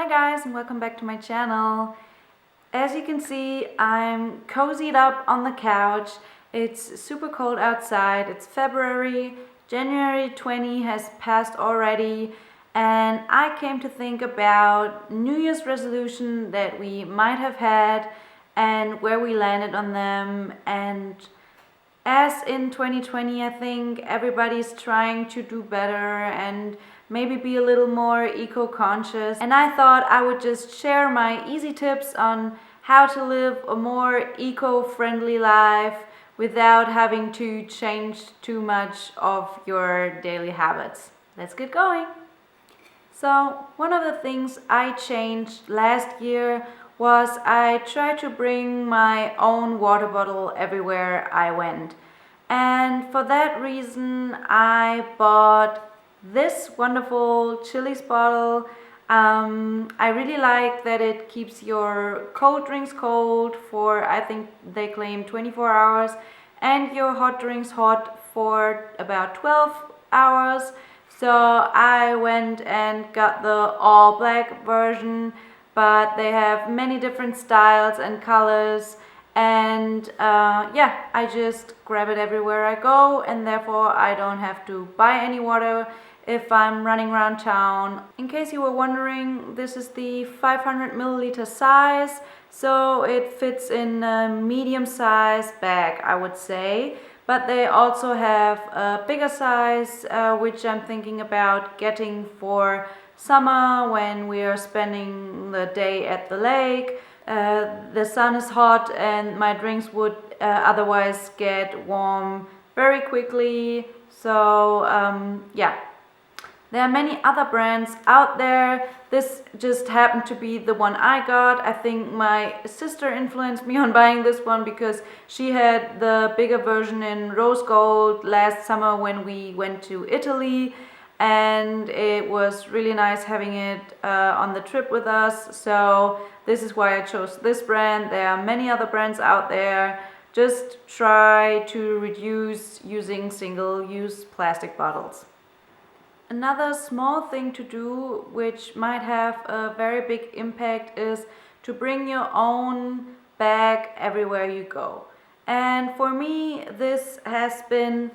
Hi guys, and welcome back to my channel. As you can see, I'm cozied up on the couch. It's super cold outside. It's February. January 20 has passed already, and I came to think about New Year's resolution that we might have had and where we landed on them. And as in 2020, I think everybody's trying to do better and maybe be a little more eco-conscious. And I thought I would just share my easy tips on how to live a more eco-friendly life without having to change too much of your daily habits. Let's get going. So one of the things I changed last year was I tried to bring my own water bottle everywhere I went. And for that reason, I bought this wonderful Chili's bottle. I really like that it keeps your cold drinks cold for, I think they claim 24 hours, and your hot drinks hot for about 12 hours. So I went and got the all black version, but they have many different styles and colors. And yeah, I just grab it everywhere I go, and therefore I don't have to buy any water if I'm running around town. In case you were wondering, this is the 500 milliliter size, so it fits in a medium size bag, I would say. But they also have a bigger size, which I'm thinking about getting for summer when we are spending the day at the lake. The sun is hot and my drinks would otherwise get warm very quickly. So yeah, there are many other brands out there. This just happened to be the one I got. I think my sister influenced me on buying this one because she had the bigger version in rose gold last summer when we went to Italy. And it was really nice having it on the trip with us. So this is why I chose this brand. There are many other brands out there. Just try to reduce using single-use plastic bottles. Another small thing to do, which might have a very big impact, is to bring your own bag everywhere you go. And for me, this has been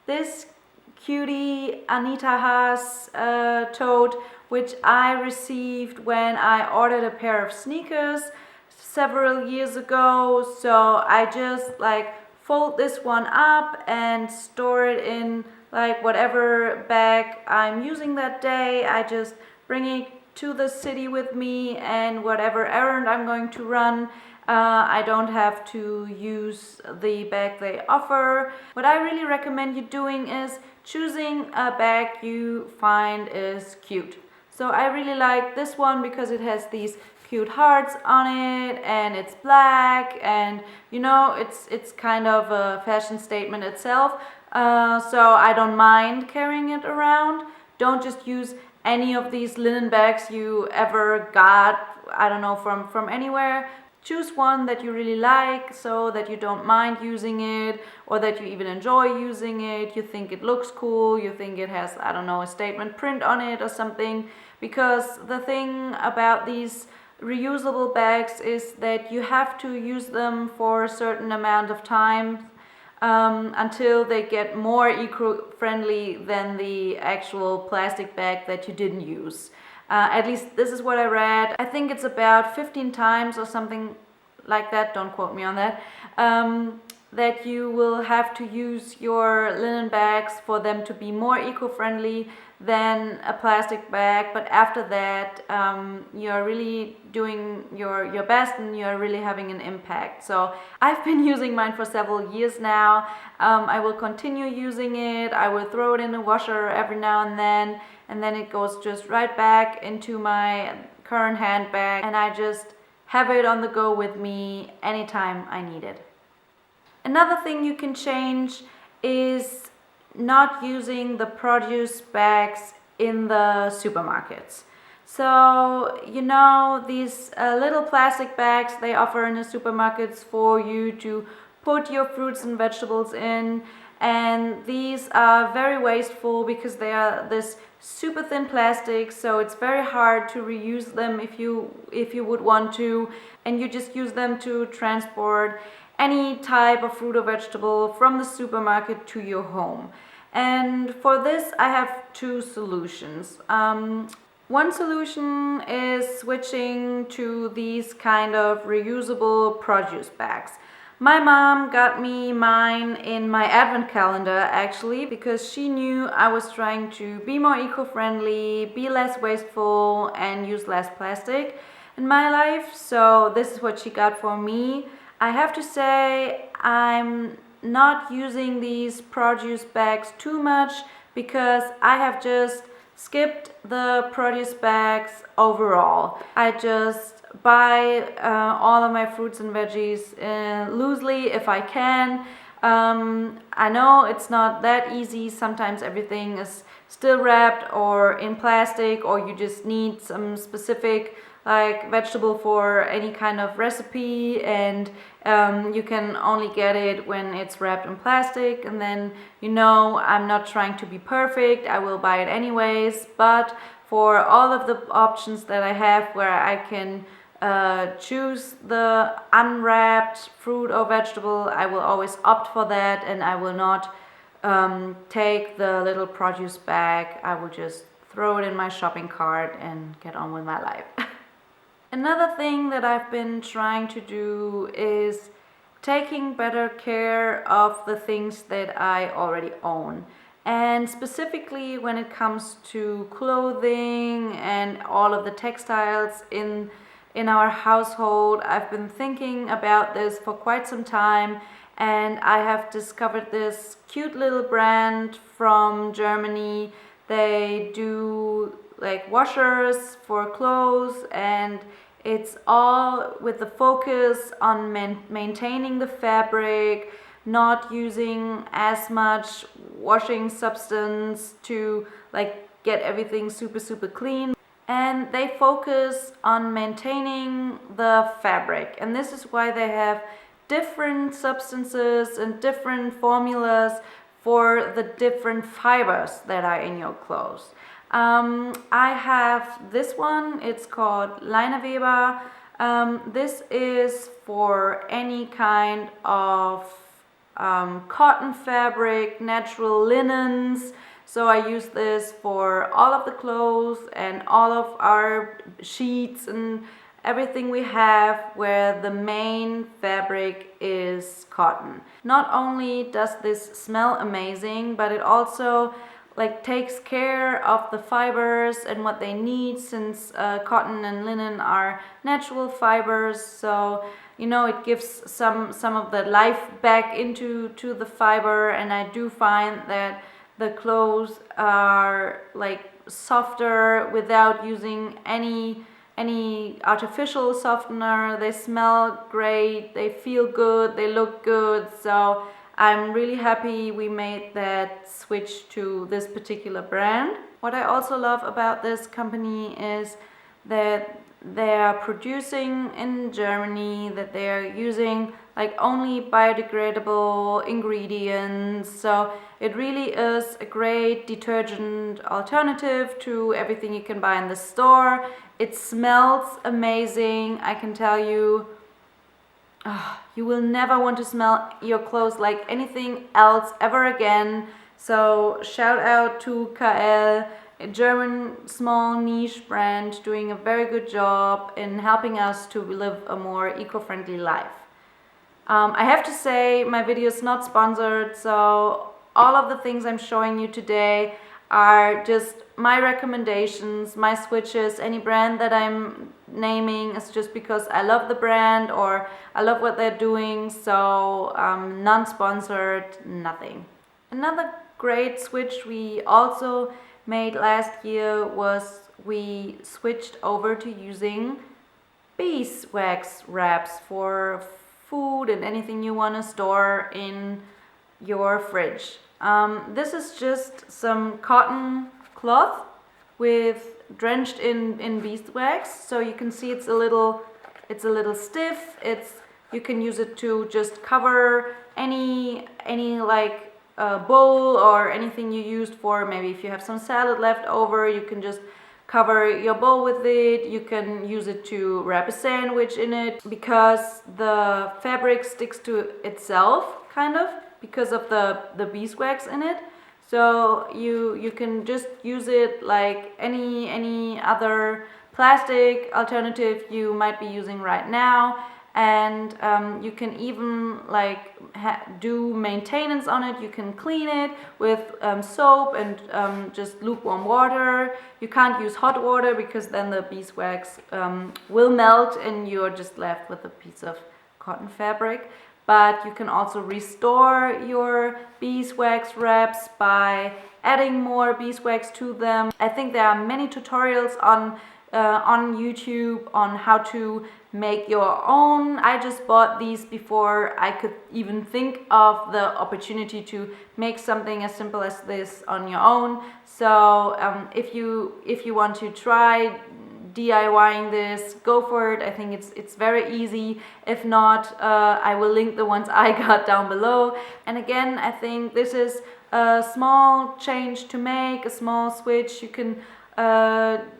this cutie Anita Haas tote, which I received when I ordered a pair of sneakers several years ago. So I just fold this one up and store it in whatever bag I'm using that day. I just bring it to the city with me, and whatever errand I'm going to run, I don't have to use the bag they offer. What I really recommend you doing is choosing a bag you find is cute. So I really like this one because it has these cute hearts on it, and it's black, and you know, it's kind of a fashion statement itself. So I don't mind carrying it around. Don't just use any of these linen bags you ever got, I don't know, from anywhere. Choose one that you really like, so that you don't mind using it, or that you even enjoy using it. You think it looks cool, you think it has, I don't know, a statement print on it or something. Because the thing about these reusable bags is that you have to use them for a certain amount of time until they get more eco-friendly than the actual plastic bag that you didn't use. At least this is what I read. I think it's about 15 times or something like that, don't quote me on that, that you will have to use your linen bags for them to be more eco-friendly than a plastic bag. But after that, you're really doing your best and you're really having an impact. So I've been using mine for several years now. I will continue using it. I will throw it in the washer every now and then it goes just right back into my current handbag, and I just have it on the go with me anytime I need it. Another thing you can change is not using the produce bags in the supermarkets. So, you know, these little plastic bags they offer in the supermarkets for you to put your fruits and vegetables in. And these are very wasteful because they are this super thin plastic, so it's very hard to reuse them if you would want to, and you just use them to transport any type of fruit or vegetable from the supermarket to your home. And for this I have two solutions. One solution is switching to these kind of reusable produce bags. My mom got me mine in my advent calendar actually, because she knew I was trying to be more eco-friendly, be less wasteful and use less plastic in my life. So this is what she got for me. I have to say I'm not using these produce bags too much, because I have just skipped the produce bags overall. I just buy all of my fruits and veggies loosely if I can. I know it's not that easy. Sometimes everything is still wrapped or in plastic, or you just need some specific like vegetable for any kind of recipe, and you can only get it when it's wrapped in plastic. And then, you know, I'm not trying to be perfect, I will buy it anyways. But for all of the options that I have where I can choose the unwrapped fruit or vegetable, I will always opt for that, and I will not take the little produce bag. I will just throw it in my shopping cart and get on with my life. Another thing that I've been trying to do is taking better care of the things that I already own. And specifically when it comes to clothing and all of the textiles in our household, I've been thinking about this for quite some time, and I have discovered this cute little brand from Germany. They do like washers for clothes, and it's all with the focus on maintaining the fabric, not using as much washing substance to like get everything super clean. And they focus on maintaining the fabric, and this is why they have different substances and different formulas for the different fibers that are in your clothes. I have this one, it's called Leineweber. This is for any kind of cotton fabric, natural linens. So I use this for all of the clothes and all of our sheets and everything we have where the main fabric is cotton. Not only does this smell amazing, but it also like takes care of the fibers and what they need, since cotton and linen are natural fibers. So, you know, it gives some of the life back into the fiber, and I do find that the clothes are like softer without using any artificial softener. They smell great, they feel good, they look good. So I'm really happy we made that switch to this particular brand. What I also love about this company is that they are producing in Germany, that they are using like only biodegradable ingredients. So it really is a great detergent alternative to everything you can buy in the store. It smells amazing, I can tell you. You will never want to smell your clothes like anything else ever again. So shout out to Carell, a German small niche brand doing a very good job in helping us to live a more eco-friendly life. I have to say my video is not sponsored, so all of the things I'm showing you today are just my recommendations, my switches. Any brand that I'm naming is just because I love the brand or I love what they're doing. So non-sponsored, nothing. Another great switch we also made last year was we switched over to using beeswax wraps for food and anything you want to store in your fridge. This is just some cotton cloth drenched in beeswax, so you can see it's a little stiff. You can use it to just cover any like a bowl or anything you used for, maybe if you have some salad left over, you can just cover your bowl with it. You can use it to wrap a sandwich in it, because the fabric sticks to itself, kind of, because of the beeswax in it. So you can just use it like any other plastic alternative you might be using right now. And you can even like do maintenance on it. You can clean it with soap and just lukewarm water. You can't use hot water, because then the beeswax will melt and you're just left with a piece of cotton fabric. But you can also restore your beeswax wraps by adding more beeswax to them. I think there are many tutorials on YouTube on how to make your own. I just bought these before I could even think of the opportunity to make something as simple as this on your own. So if you want to try DIYing this, go for it. I think it's very easy. If not, I will link the ones I got down below. And again, I think this is a small change to make, a small switch. You can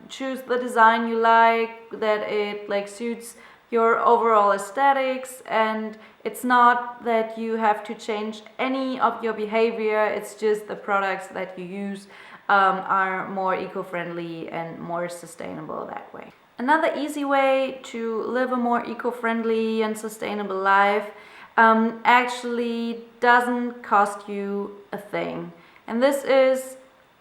choose the design you like, that it like suits your overall aesthetics, and it's not that you have to change any of your behavior. It's just the products that you use are more eco-friendly and more sustainable that way. Another easy way to live a more eco-friendly and sustainable life actually doesn't cost you a thing, and this is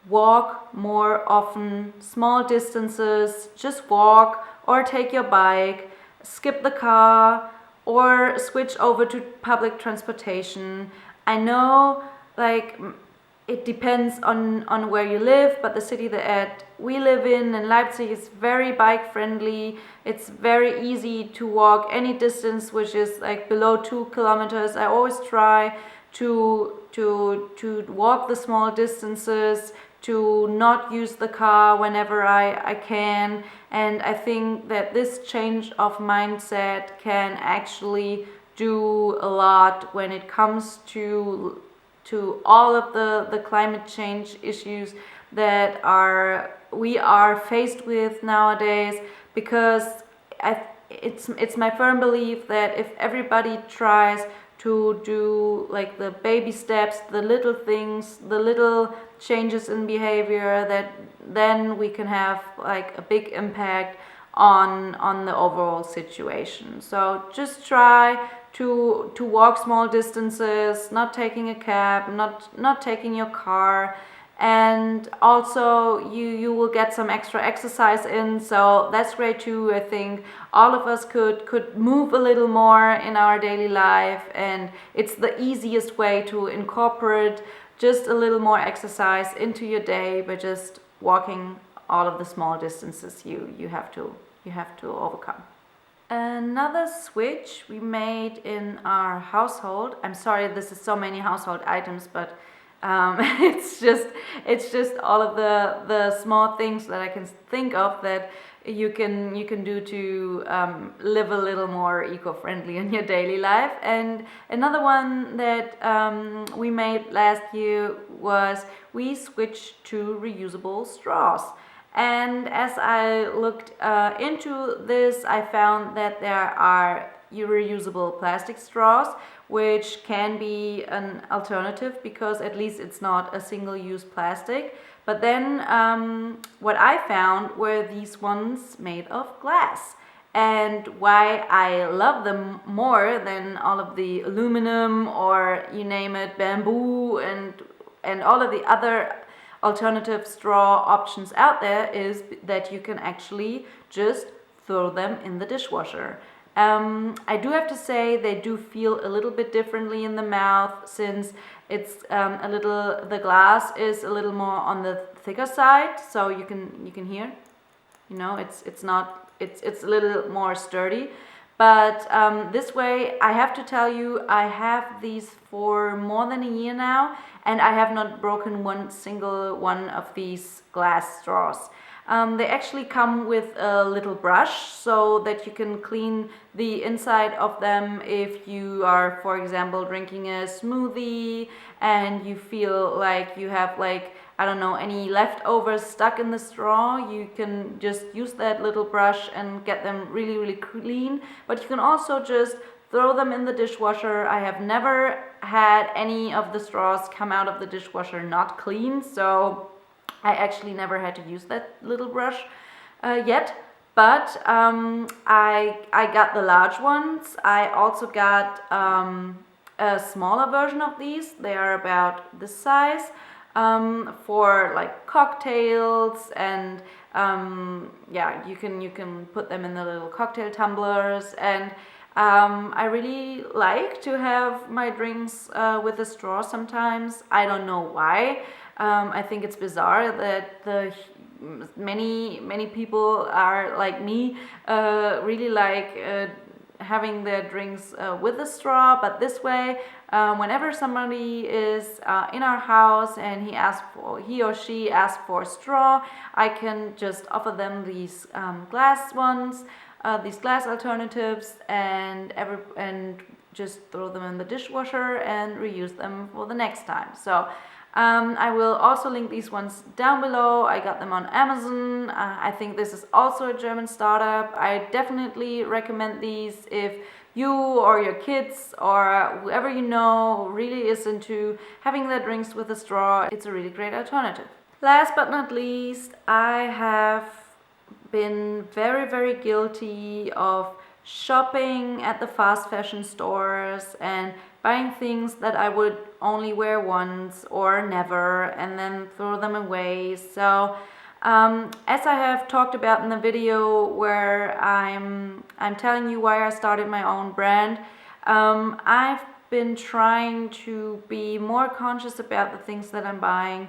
walk more often, small distances. Just walk or take your bike, skip the car, or switch over to public transportation. I know, like, it depends on where you live, but the city that we live in Leipzig is very bike friendly. It's very easy to walk any distance which is like below 2 kilometers. I always try to walk the small distances, to not use the car whenever I can. And I think that this change of mindset can actually do a lot when it comes to all of the climate change issues that we are faced with nowadays. Because it's my firm belief that if everybody tries to do like the baby steps, the little things, the little changes in behavior, that then we can have like a big impact on the overall situation. So just try to walk small distances, not taking a cab, not taking your car. And also you will get some extra exercise in, so that's great too. I think all of us could move a little more in our daily life, and it's the easiest way to incorporate just a little more exercise into your day by just walking all of the small distances you have to overcome. Another switch we made in our household, I'm sorry this is so many household items, but it's just all of the small things that I can think of that you can do to live a little more eco-friendly in your daily life. And another one that we made last year was we switched to reusable straws. And as I looked into this, I found that there are reusable plastic straws, which can be an alternative because at least it's not a single-use plastic. But then what I found were these ones made of glass. And why I love them more than all of the aluminum or you name it, bamboo and all of the other alternative straw options out there is that you can actually just throw them in the dishwasher. I do have to say they do feel a little bit differently in the mouth, since it's the glass is a little more on the thicker side, so you can hear, it's a little more sturdy. But this way, I have to tell you, I have these for more than a year now, and I have not broken one single one of these glass straws. They actually come with a little brush so that you can clean the inside of them if you are, for example, drinking a smoothie and you feel like you have, like, I don't know, any leftovers stuck in the straw. You can just use that little brush and get them really, really clean. But you can also just throw them in the dishwasher. I have never had any of the straws come out of the dishwasher not clean, so I actually never had to use that little brush yet. But I got the large ones. I also got a smaller version of these. They are about this size, for like cocktails, and yeah, you can put them in the little cocktail tumblers. And I really like to have my drinks with a straw sometimes. I don't know why. I think it's bizarre that many people are like me, really like having their drinks with a straw. But this way, whenever somebody is in our house and he or she asks for a straw, I can just offer them these glass ones, these glass alternatives, and just throw them in the dishwasher and reuse them for the next time. So I will also link these ones down below. I got them on Amazon. I think this is also a German startup. I definitely recommend these if you or your kids or whoever you know really is into having their drinks with a straw. It's a really great alternative. Last but not least, I have been very, very guilty of shopping at the fast fashion stores and buying things that I would only wear once or never and then throw them away. So as I have talked about in the video where I'm telling you why I started my own brand, I've been trying to be more conscious about the things that I'm buying,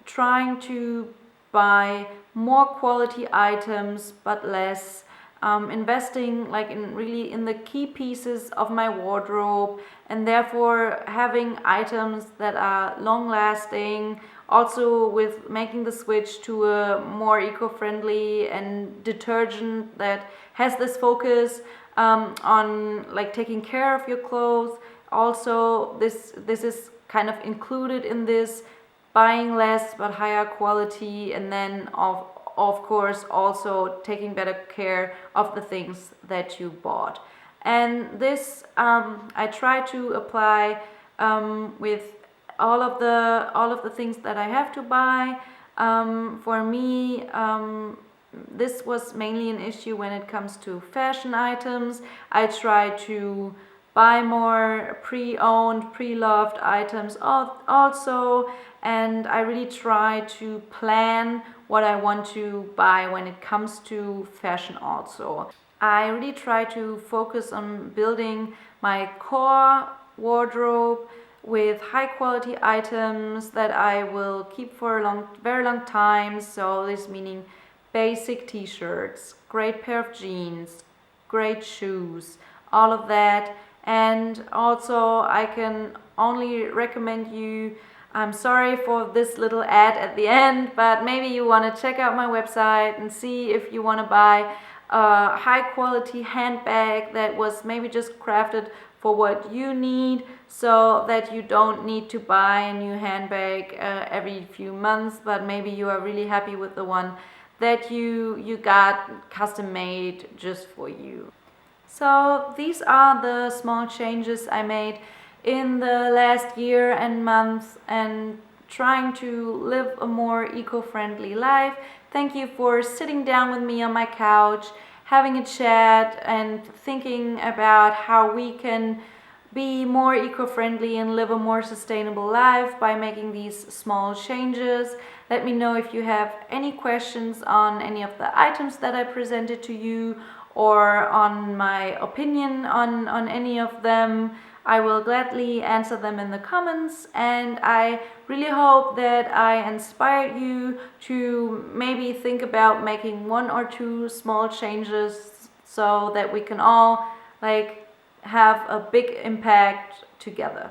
trying to buy more quality items but less, investing like in the key pieces of my wardrobe, and therefore having items that are long lasting. Also with making the switch to a more eco-friendly and detergent that has this focus on like taking care of your clothes. Also this is kind of included in this, buying less but higher quality, and then of course also taking better care of the things that you bought. And this I try to apply with all of the things that I have to buy. For me, this was mainly an issue when it comes to fashion items. I try to buy more pre-owned, pre-loved items also, and I really try to plan what I want to buy when it comes to fashion also. I really try to focus on building my core wardrobe with high quality items that I will keep for a very long time. So this meaning basic t-shirts, great pair of jeans, great shoes, all of that. And also I can only recommend you, I'm sorry for this little ad at the end, but maybe you want to check out my website and see if you want to buy a high quality handbag that was maybe just crafted for what you need, so that you don't need to buy a new handbag every few months, but maybe you are really happy with the one that you got custom made just for you. So these are the small changes I made in the last year and month, and trying to live a more eco-friendly life. Thank you for sitting down with me on my couch, having a chat and thinking about how we can be more eco-friendly and live a more sustainable life by making these small changes. Let me know if you have any questions on any of the items that I presented to you, or on my opinion on any of them. I will gladly answer them in the comments, and I really hope that I inspired you to maybe think about making 1 or 2 small changes so that we can all like have a big impact together.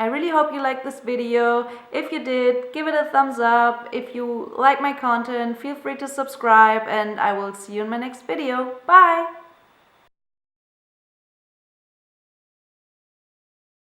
I really hope you liked this video. If you did, give it a thumbs up. If you like my content, feel free to subscribe, and I will see you in my next video. Bye!